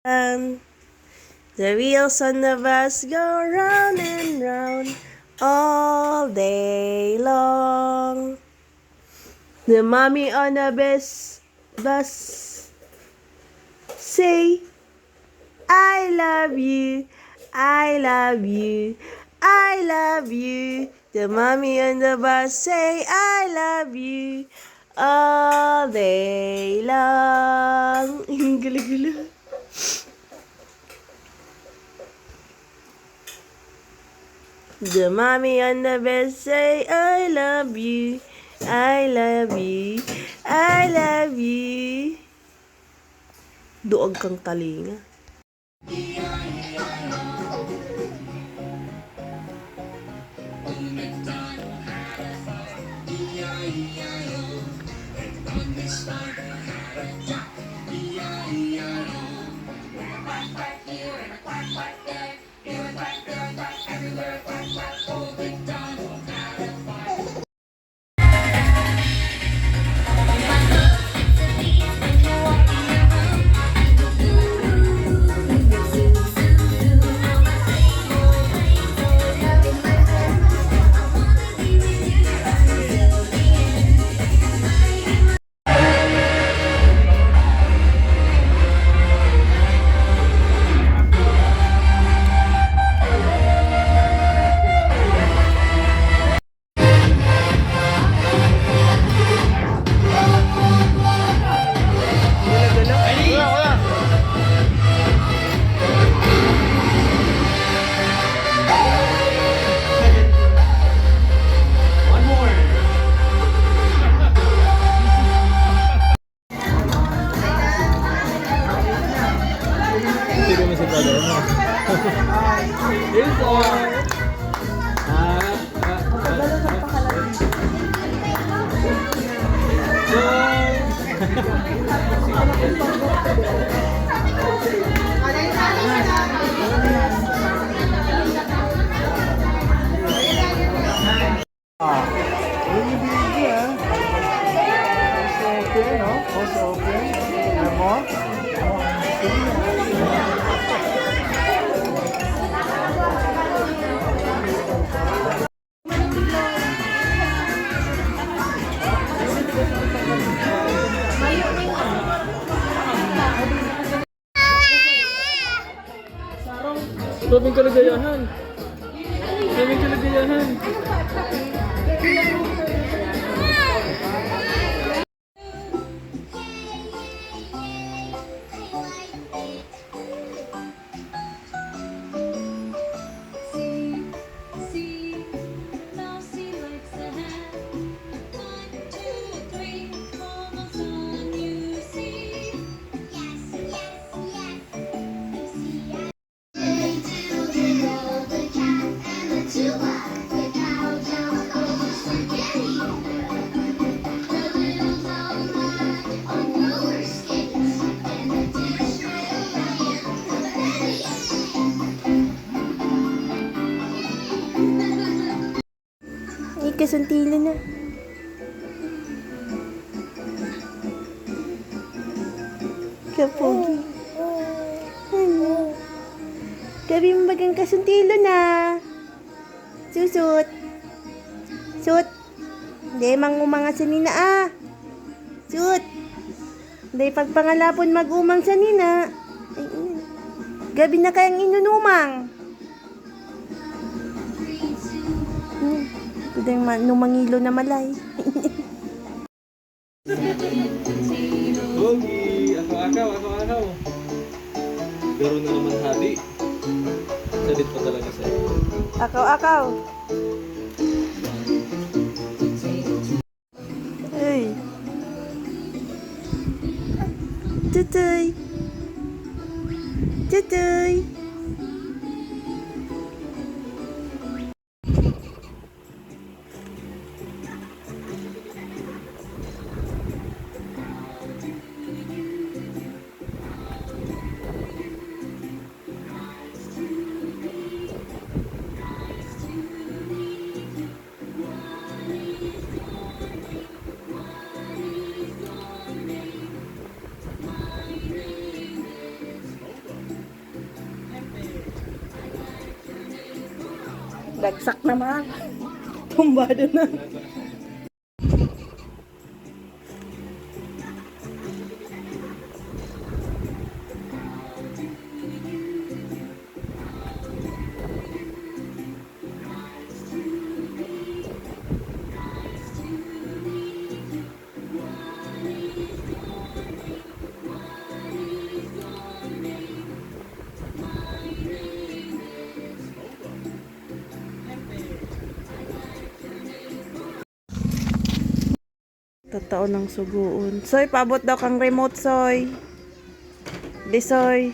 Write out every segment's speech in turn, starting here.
The wheels on the bus go round and round all day long. The mommy on the bus say, I love you, I love you, I love you. The mommy on the bus say, I love you all day long. Gulo-gulo. The mommy on the bed say, I love you, I love you, I love you. Duog kang talinga. Daming kalagayahan. Daming kalagayahan. Ikasuntilo na. Kapogi. Gabi mo bagang kasuntilo na. Susut. Sut. Hindi mangumanga sa nina ah. Sut. Hindi pagpangalapon magumang sa nina. Ay, gabi na kayang inunumang. Kudang numangilo na malay. Bogi! Akaw! Garo na naman hati. Salit pa talaga sa'yo. Akaw. Hey. Tutoy. Dagsak naman. Tumbado na. Totoo ng suguon. Soy, paabot daw kang remote, Soy. Di, Soy.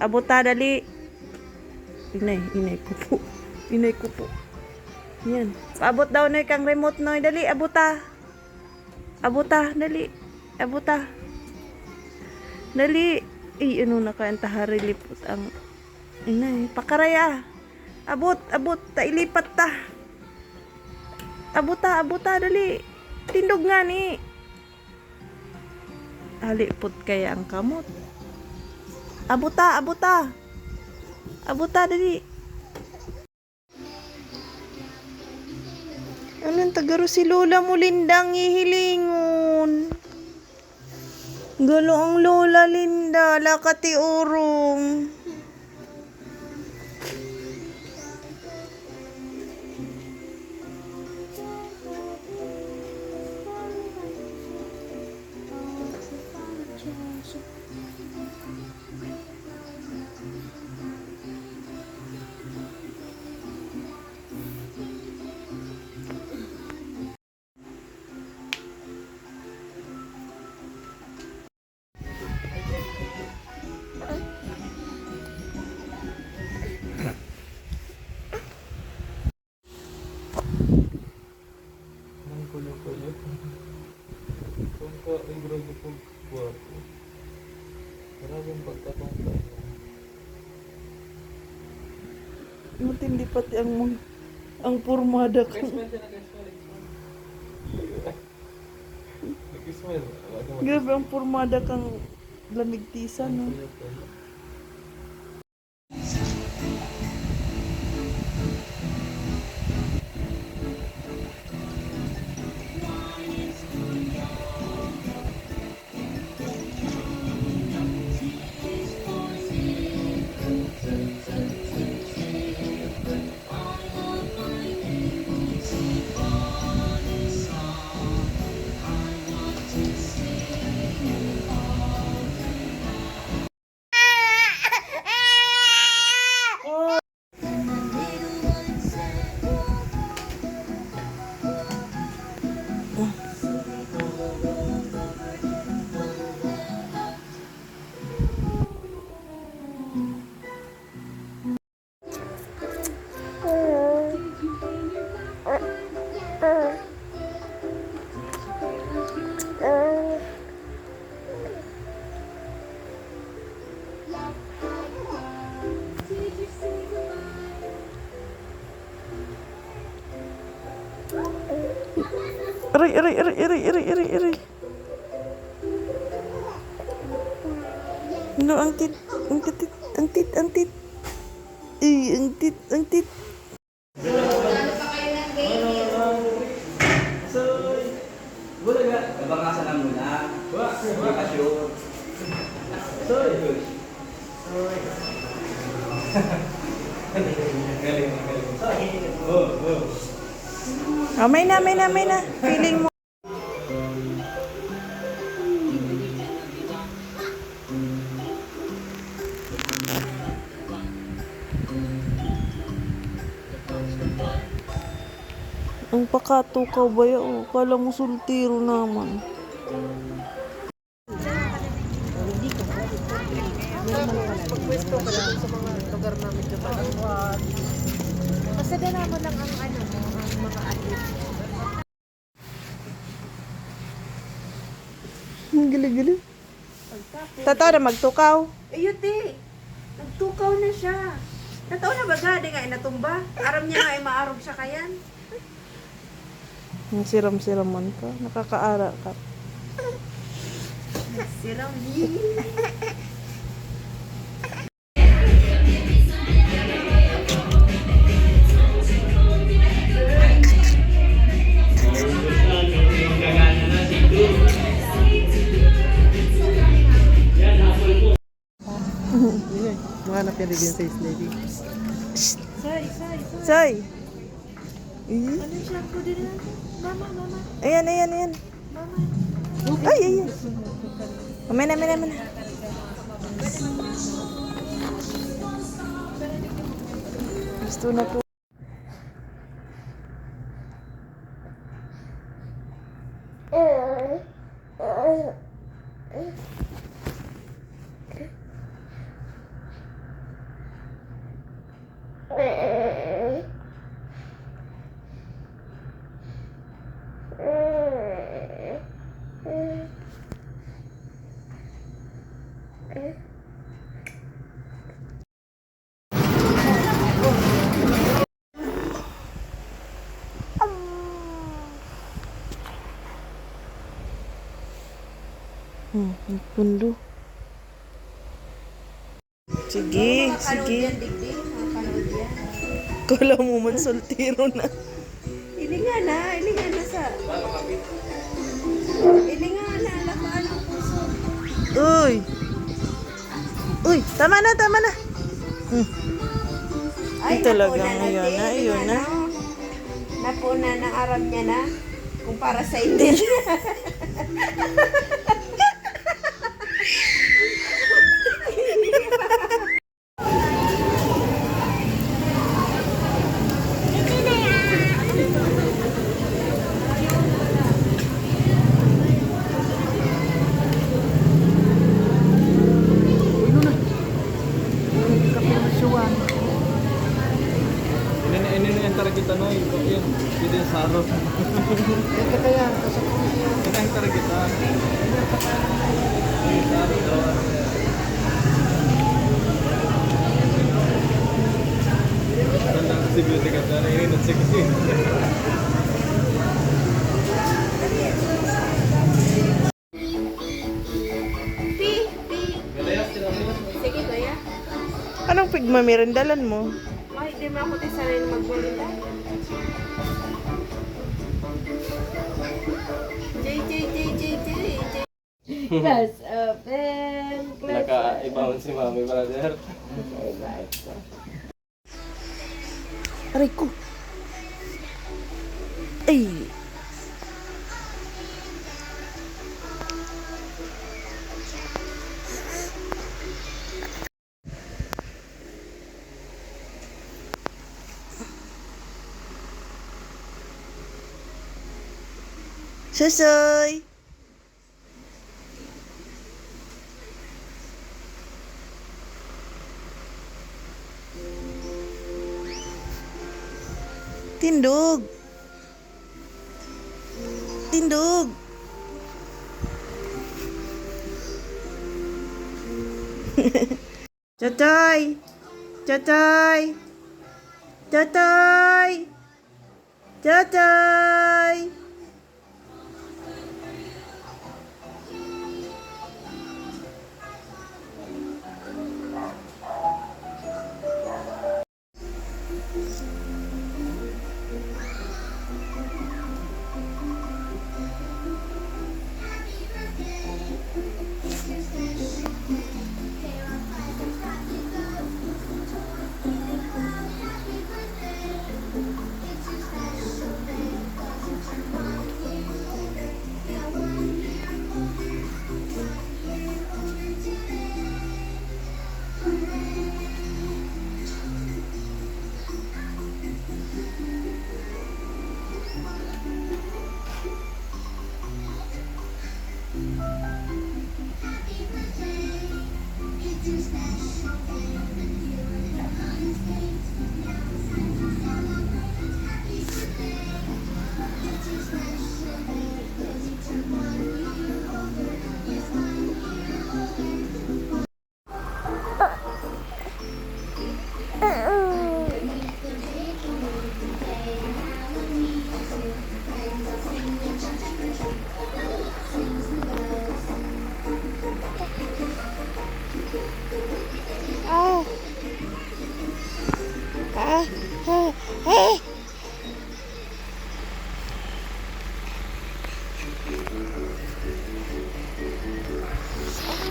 Abota, dali. Inay ko po. Inay ko po. Yan. Paabot daw na kang remote, Noy. Dali, abota. Abota, dali. Abota. Dali. Ano na ka, taharilipot ang... Inay, pakaraya. Abot, tailipat ta. Abota, dali. Tindog nga ni. Halipot kaya ang kamot. Abuta. Abuta, dali. Anong tagaro si Lola mo, Lindang ihilingon? Galo ang Lola, Linda. Lakati urong. Ang kulo-kulo. Kung ka, ang grabe po guwapo. Maraming pagkatongka. Matindi pati ang pormada ko. Nag-smile siya, nag-smile. Nag-smile. Grabe ang pormada kang lamigtisan, no? Aray. No, ang tit. Ang tit. Nabakasan na muna. Hindi ka sure. Galing. May na. Feeling mo. Ang pakatukaw ba yun? Kala mo sultiro naman. Pagpwesto ka lang sa mga lugar namin sa Palangwat. Basta mo lang ang mga atlet. Ang gila-gila. Tataw na magtukaw. Ayuti, nagtukaw na siya. Nataon na ba gadi nga inatumba? Aram niya nga ay maarog siya kayan. Ang siram-siraman ka. Nakakaara ka. Siram. hanap yung review face lady. Say. Soy! Ano siya ko din na? Mama. Ayan. Mama. Ay. Mamaya na. Gusto na po. Pundo. Sige. Digdig. Mapanood yan. Kala mo man soltero na. Ilingan na sa... Ilingan na, lakaan ang puso. Uy, tama na. Ay, Talagang napuna ayun na. Napuna na aram niya na. Kung para sa hindi. Ini na yung target ano, yung Pidin Saro. Ito yung target Tandang si beauty ka sana, ini nagsiksi. Sige, kuya. Anong pigmamirindalan mo? May, di mo ako tayo sanay na magmulita. J. Class open. Naka-ibaon si Mami, brother. Aray ko. Ay. Susoy. Tindog. Chotoy.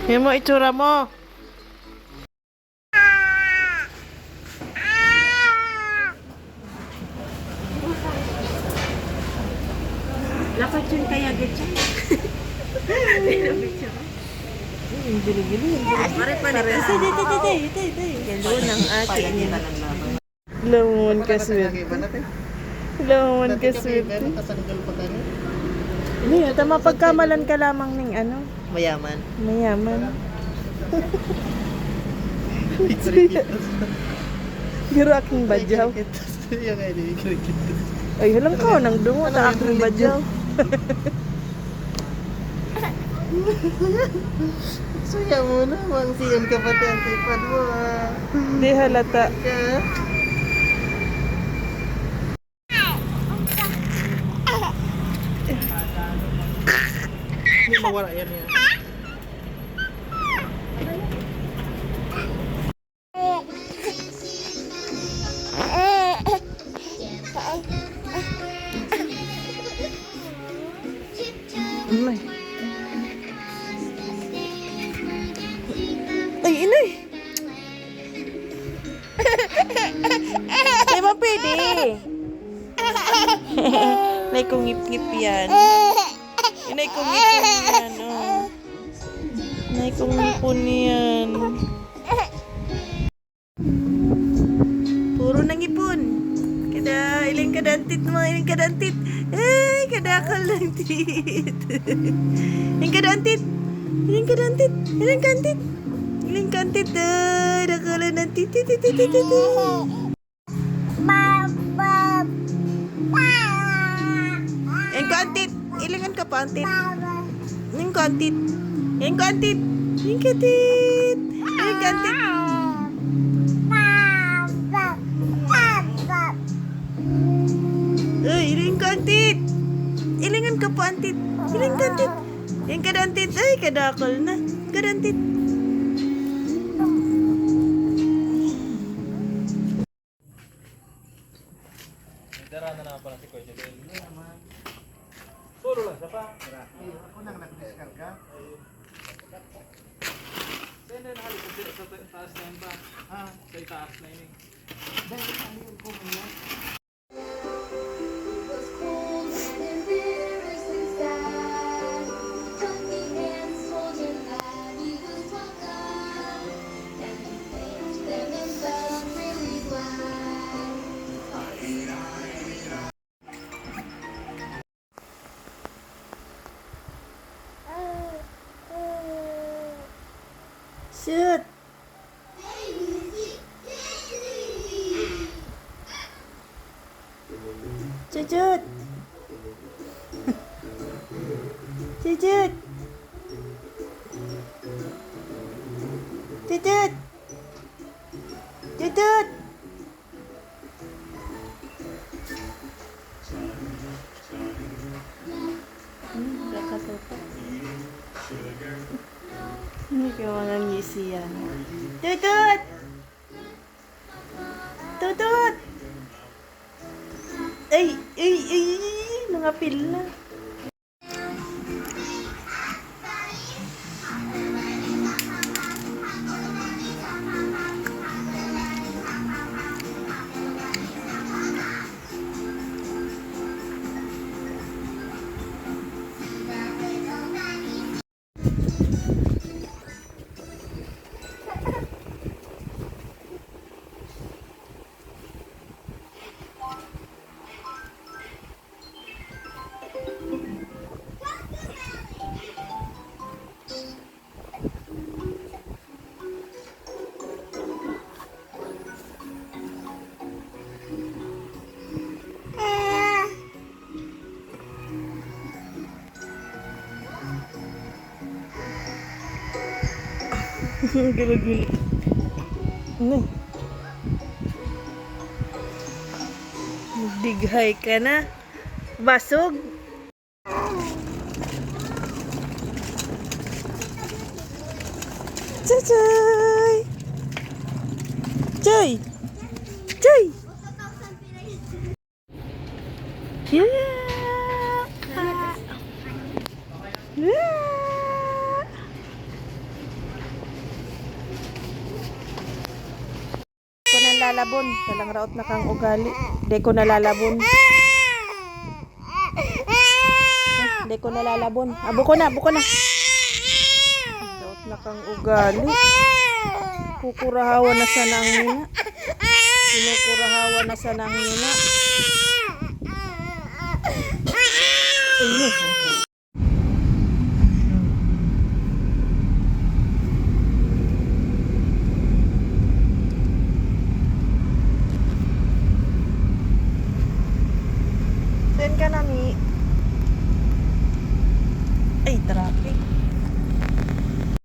Yan mo itsura mo. Dapat yun kaya ganyan. Gili-gili. Pare pa rin. Galo ng akin. Lamon ka swerte. Lamon ka swerte. Hindi, tama pagkamalan ka lamang ng ano. Mayaman. Mayaman. Giro aking badyaw. Ay, halang ka, nang dungo na aking badyaw. Suya mo na, mang siyan ka pati ang tipad mo ah. Hindi halata. Hindi mawala yan yan. Inay. Ay, inay. Ay, mapili. Inay kong ngip-ngip yan. Inay kong ngipon yan, oh. Inay kong ngipon yan. Puro nang ipon. Kada, ilang kadantit mga ilang kadantit. Ay, kadakal ng tit. Ilang kadantit. Ilang kadantit. Ilang kantit. Ilang kantit. Ay, dakalan ng tit. Ilang kantit. Ilangan ka pa, antit. Ilang kantit. Ilang kantit. Ilang kantit. Ilang kantit. Ay, ilang kantit. Ilangan ka pa, antit. Ilang kantit. Ilang kadantit. Ay, kadakal na. Kadantit. Dara na pala si Kuya Jodel. Puro lang, sapa. Ako nang nag-discarga. Saan na nakalipad sila sa taas na yun ba? Sa itaas na yun eh. Dahil ano yung kumula? Shoot. Cucut. Cucut. Cucut. Cucut. Ini kayak mga ngisi yan. Tutut! Tutut! Ay! Ay! Ay! Nangapil na. Gila-gila. Ano? Dighay ka na. Basog. Chay! Chay! Chay! Yeah! Yeah! Ko na lalabon, talang raot na kang ugali. Di ko na lalabon. Hindi ko nalalabon. Buko na, buko na. Daot na kang ugali. Kukurahawa na sana ang nina. Kinukurahawa na sana ang nina. Ayun.